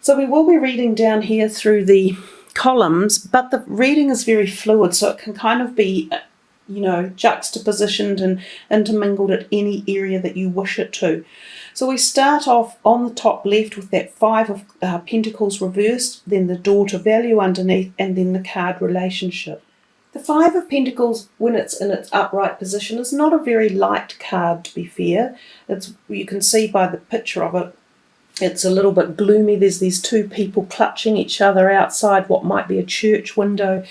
So we will be reading down here through the columns, but the reading is very fluid, so it can kind of be, juxtapositioned and intermingled at any area that you wish it to. So we start off on the top left with that Five of Pentacles reversed, then the Door to Value underneath, and then the card Relationship. The Five of Pentacles, when it's in its upright position, is not a very light card, to be fair. You can see by the picture of it, it's a little bit gloomy. There's these two people clutching each other outside what might be a church window.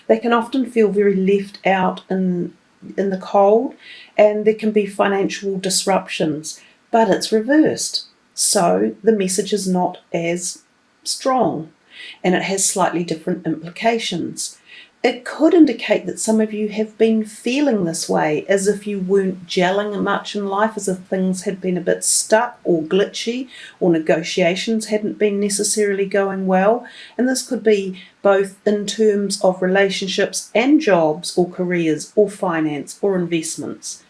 They can often feel very left out in the cold, and there can be financial disruptions. But it's reversed, so the message is not as strong, and it has slightly different implications. It could indicate that some of you have been feeling this way, as if you weren't gelling much in life, as if things had been a bit stuck or glitchy, or negotiations hadn't been necessarily going well. And this could be both in terms of relationships and jobs or careers or finance or investments.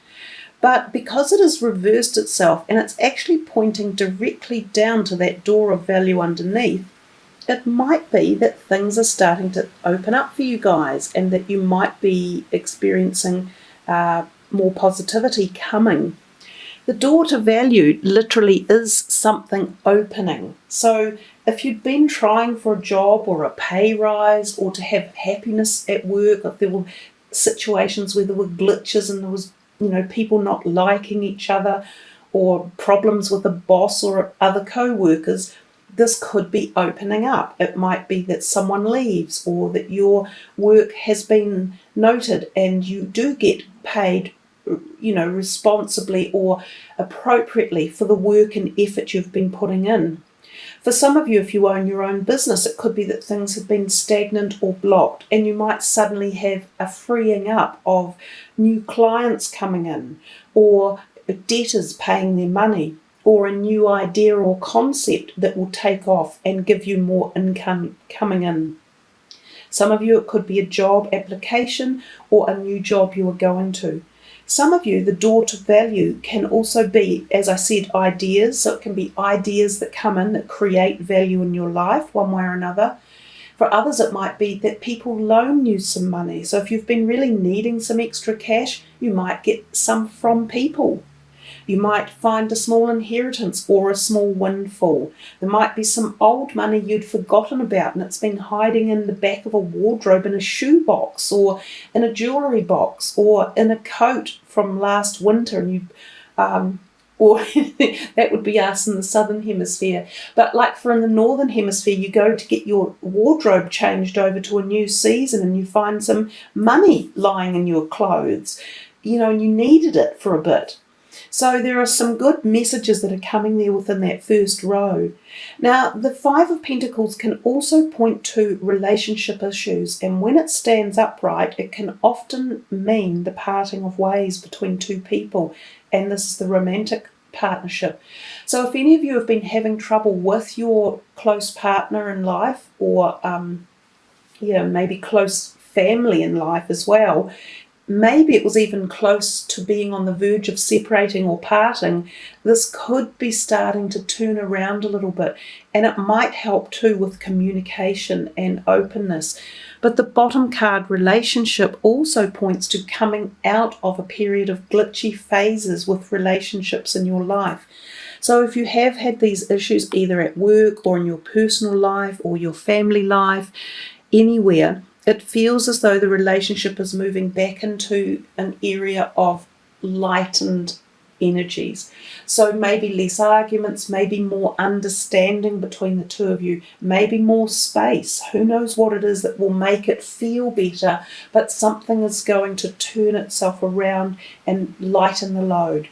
But because it has reversed itself and it's actually pointing directly down to that Door of Value underneath, it might be that things are starting to open up for you guys, and that you might be experiencing more positivity coming. The Door to Value literally is something opening. So if you'd been trying for a job or a pay rise, or to have happiness at work, if there were situations where there were glitches and there was people not liking each other, or problems with a boss or other co-workers, this could be opening up. It might be that someone leaves, or that your work has been noted and you do get paid, responsibly or appropriately for the work and effort you've been putting in. For some of you, if you own your own business, it could be that things have been stagnant or blocked, and you might suddenly have a freeing up of new clients coming in, or debtors paying their money, or a new idea or concept that will take off and give you more income coming in. Some of you, it could be a job application or a new job you are going to. Some of you, the Door to Value can also be, as I said, ideas. So it can be ideas that come in that create value in your life one way or another. For others, it might be that people loan you some money. So if you've been really needing some extra cash, you might get some from people. You might find a small inheritance or a small windfall. There might be some old money you'd forgotten about, and it's been hiding in the back of a wardrobe, in a shoebox, or in a jewellery box, or in a coat from last winter, and or that would be us in the southern hemisphere. But like for in the northern hemisphere, you go to get your wardrobe changed over to a new season, and you find some money lying in your clothes, and you needed it for a bit. So there are some good messages that are coming there within that first row. Now, the Five of Pentacles can also point to relationship issues, and when it stands upright, it can often mean the parting of ways between two people, and this is the romantic partnership. So if any of you have been having trouble with your close partner in life, or maybe close family in life as well, maybe it was even close to being on the verge of separating or parting, this could be starting to turn around a little bit, and it might help too with communication and openness. But the bottom card, Relationship, also points to coming out of a period of glitchy phases with relationships in your life. So if you have had these issues either at work or in your personal life or your family life, anywhere, it feels as though the relationship is moving back into an area of lightened energies. So maybe less arguments, maybe more understanding between the two of you, maybe more space. Who knows what it is that will make it feel better, but something is going to turn itself around and lighten the load.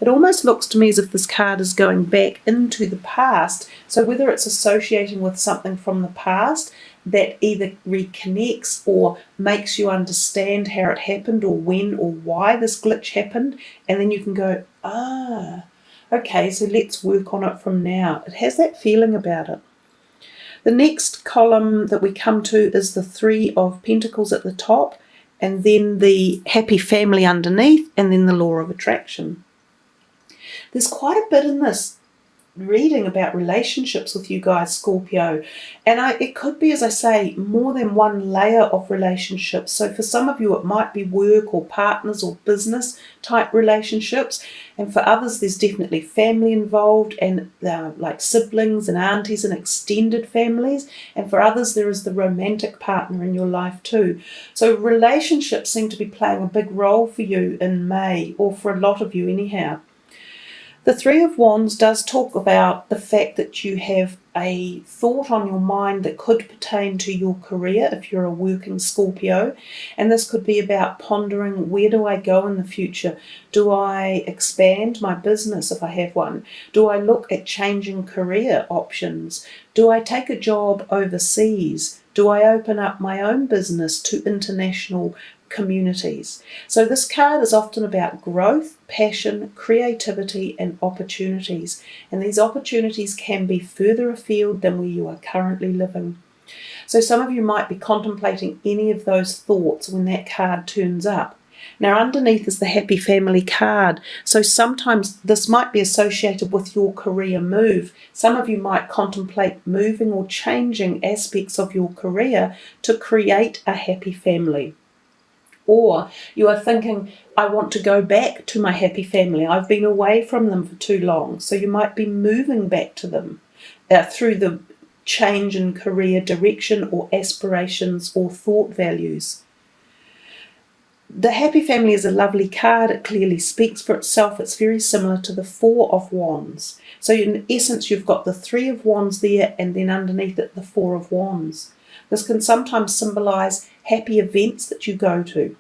It almost looks to me as if this card is going back into the past. So whether it's associating with something from the past that either reconnects or makes you understand how it happened, or when or why this glitch happened, and then you can go, okay, so let's work on it from now. It has that feeling about it. The next column that we come to is the Three of Pentacles at the top, and then the happy family underneath, and then the Law of Attraction. There's quite a bit in this reading about relationships with you guys, Scorpio. And it could be, as I say, more than one layer of relationships. So for some of you, it might be work or partners or business type relationships. And for others, there's definitely family involved, and like siblings and aunties and extended families. And for others, there is the romantic partner in your life too. So relationships seem to be playing a big role for you in May, or for a lot of you anyhow. The Three of Wands does talk about the fact that you have a thought on your mind that could pertain to your career if you're a working Scorpio. And this could be about pondering, where do I go in the future? Do I expand my business if I have one? Do I look at changing career options? Do I take a job overseas? Do I open up my own business to international communities? So this card is often about growth, passion, creativity and opportunities, and these opportunities can be further afield than where you are currently living. So some of you might be contemplating any of those thoughts when that card turns up. Now underneath is the happy family card, so sometimes this might be associated with your career move. Some of you might contemplate moving or changing aspects of your career to create a happy family. Or you are thinking, I want to go back to my happy family. I've been away from them for too long. So you might be moving back to them through the change in career direction or aspirations or thought values. The happy family is a lovely card. It clearly speaks for itself. It's very similar to the Four of Wands. So in essence, you've got the Three of Wands there, and then underneath it, the Four of Wands. This can sometimes symbolise happy events that you go to,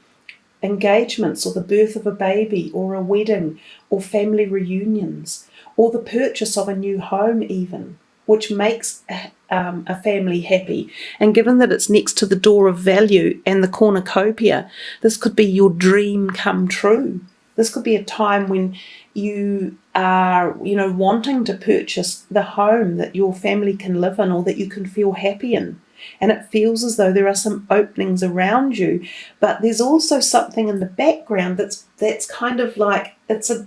engagements or the birth of a baby or a wedding or family reunions, or the purchase of a new home even, which makes a family happy. And given that it's next to the door of value and the cornucopia, this could be your dream come true. This could be a time when you are, wanting to purchase the home that your family can live in or that you can feel happy in. And it feels as though there are some openings around you, but there's also something in the background that's kind of like, it's a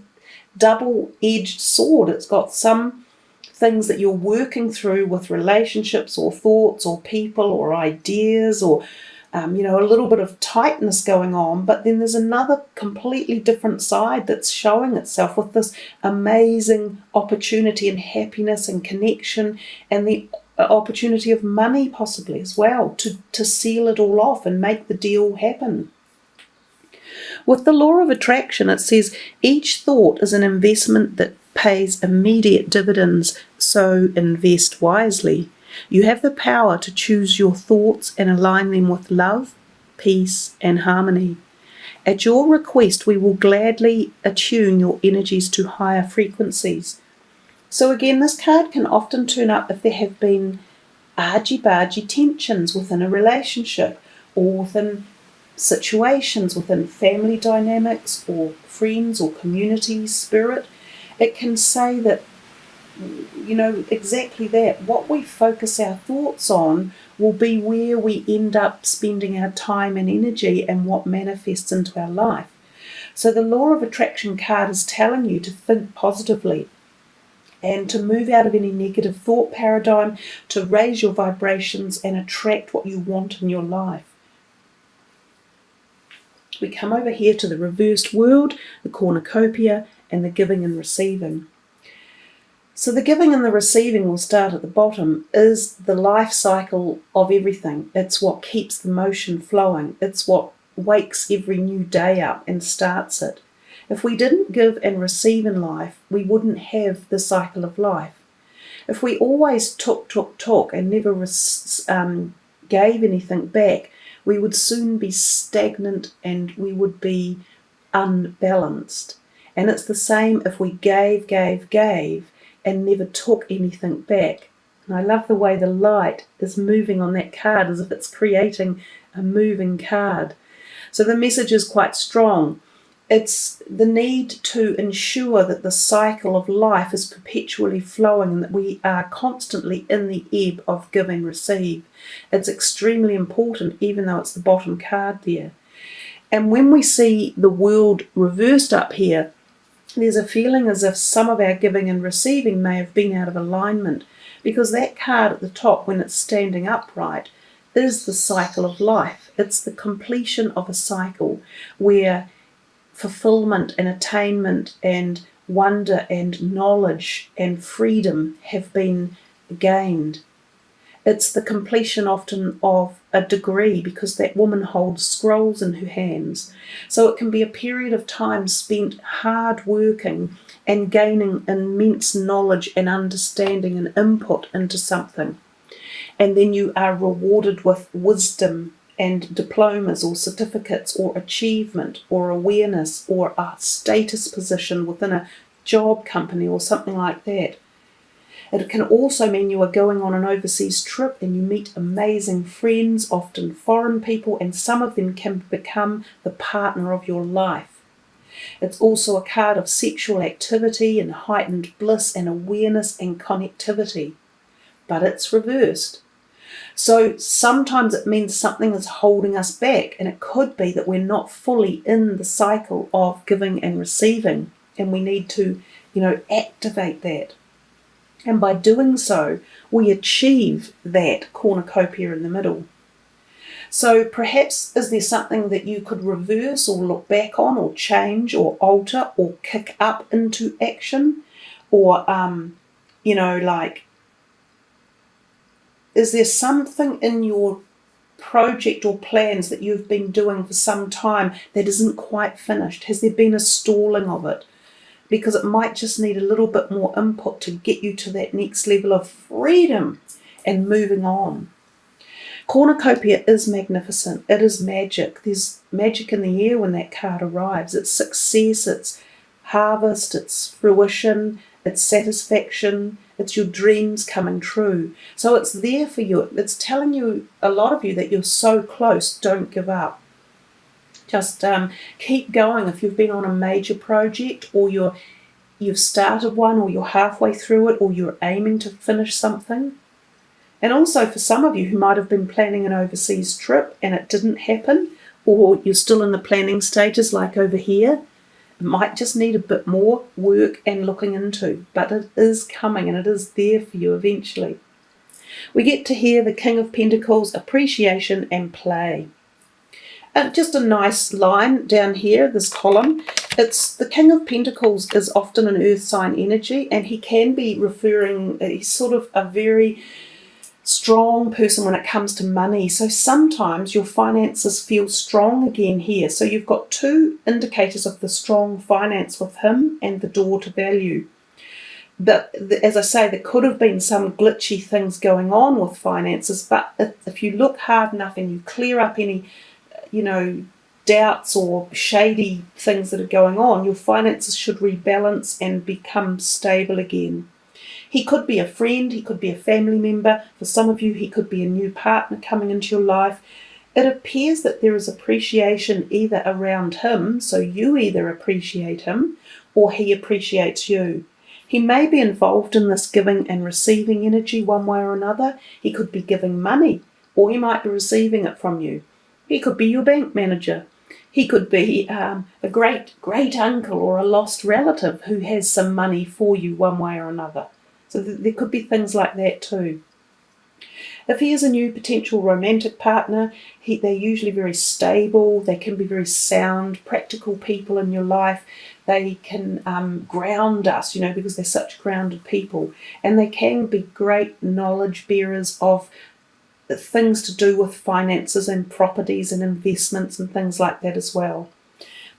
double-edged sword. It's got some things that you're working through with relationships or thoughts or people or ideas or a little bit of tightness going on, but then there's another completely different side that's showing itself with this amazing opportunity and happiness and connection and the opportunity of money possibly as well to seal it all off and make the deal happen. With the law of attraction, it says each thought is an investment that pays immediate dividends, so invest wisely. You have the power to choose your thoughts and align them with love, peace and harmony. At your request, we will gladly attune your energies to higher frequencies. So again, this card can often turn up if there have been argy-bargy tensions within a relationship or within situations, within family dynamics or friends or community spirit. It can say that, exactly that. What we focus our thoughts on will be where we end up spending our time and energy and what manifests into our life. So the law of attraction card is telling you to think positively and to move out of any negative thought paradigm, to raise your vibrations and attract what you want in your life. We come over here to the reversed world, the cornucopia, and the giving and receiving. So the giving and the receiving, will start at the bottom, is the life cycle of everything. It's what keeps the motion flowing. It's what wakes every new day up and starts it. If we didn't give and receive in life, we wouldn't have the cycle of life. If we always took and never gave anything back, we would soon be stagnant and we would be unbalanced. And it's the same if we gave and never took anything back. And I love the way the light is moving on that card as if it's creating a moving card. So the message is quite strong. It's the need to ensure that the cycle of life is perpetually flowing and that we are constantly in the ebb of give and receive. It's extremely important, even though it's the bottom card there. And when we see the world reversed up here, there's a feeling as if some of our giving and receiving may have been out of alignment, because that card at the top, when it's standing upright, is the cycle of life. It's the completion of a cycle where fulfillment and attainment and wonder and knowledge and freedom have been gained. It's the completion often of a degree, because that woman holds scrolls in her hands. So it can be a period of time spent hard working and gaining immense knowledge and understanding and input into something. And then you are rewarded with wisdom and diplomas or certificates or achievement or awareness or a status position within a job company or something like that. It can also mean you are going on an overseas trip and you meet amazing friends, often foreign people, and some of them can become the partner of your life. It's also a card of sexual activity and heightened bliss and awareness and connectivity. But it's reversed. So sometimes it means something is holding us back, and it could be that we're not fully in the cycle of giving and receiving, and we need to, activate that. And by doing so, we achieve that cornucopia in the middle. So perhaps is there something that you could reverse or look back on or change or alter or kick up into action? Or, is there something in your project or plans that you've been doing for some time that isn't quite finished? Has there been a stalling of it? Because it might just need a little bit more input to get you to that next level of freedom and moving on. Cornucopia is magnificent. It is magic. There's magic in the air when that card arrives. It's success, it's harvest, it's fruition, it's satisfaction, it's your dreams coming true. So it's there for you. It's telling you, a lot of you, that you're so close. Don't give up. Just keep going. If you've been on a major project, or you've started one, or you're halfway through it, or you're aiming to finish something. And also for some of you who might have been planning an overseas trip and it didn't happen, or you're still in the planning stages like over here, it might just need a bit more work and looking into. But it is coming, and it is there for you eventually. We get to hear the King of Pentacles, appreciation and play. Just a nice line down here, this column. It's the King of Pentacles is often an earth sign energy, and he can be referring, he's sort of a very strong person when it comes to money. So sometimes your finances feel strong again here. So you've got two indicators of the strong finance with him and the door to value. But as I say, there could have been some glitchy things going on with finances, but if you look hard enough and you clear up any doubts or shady things that are going on, your finances should rebalance and become stable again. He could be a friend, he could be a family member. For some of you, he could be a new partner coming into your life. It appears that there is appreciation either around him, so you either appreciate him or he appreciates you. He may be involved in this giving and receiving energy one way or another. He could be giving money, or he might be receiving it from you. He could be your bank manager. He could be a great uncle or a lost relative who has some money for you one way or another. So there could be things like that too. If he is a new potential romantic partner, they're usually very stable. They can be very sound, practical people in your life. They can ground us, because they're such grounded people. And they can be great knowledge bearers of things to do with finances and properties and investments and things like that as well.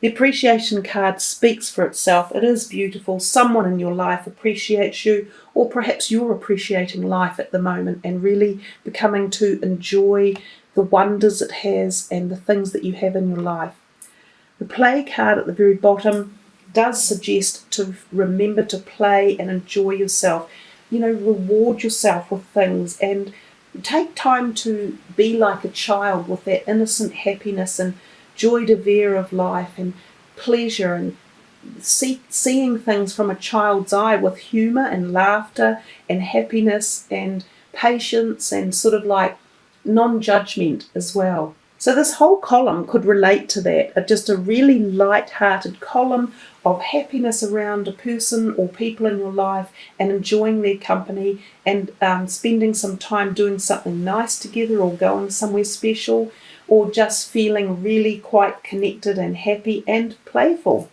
The appreciation card speaks for itself. It is beautiful. Someone in your life appreciates you, or perhaps you're appreciating life at the moment and really becoming to enjoy the wonders it has and the things that you have in your life. The play card at the very bottom does suggest to remember to play and enjoy yourself. Reward yourself with things and take time to be like a child with that innocent happiness and joie de vivre of life and pleasure, and seeing things from a child's eye with humour and laughter and happiness and patience and sort of like non-judgment as well. So this whole column could relate to that, just a really light-hearted column of happiness around a person or people in your life and enjoying their company and spending some time doing something nice together or going somewhere special or just feeling really quite connected and happy and playful.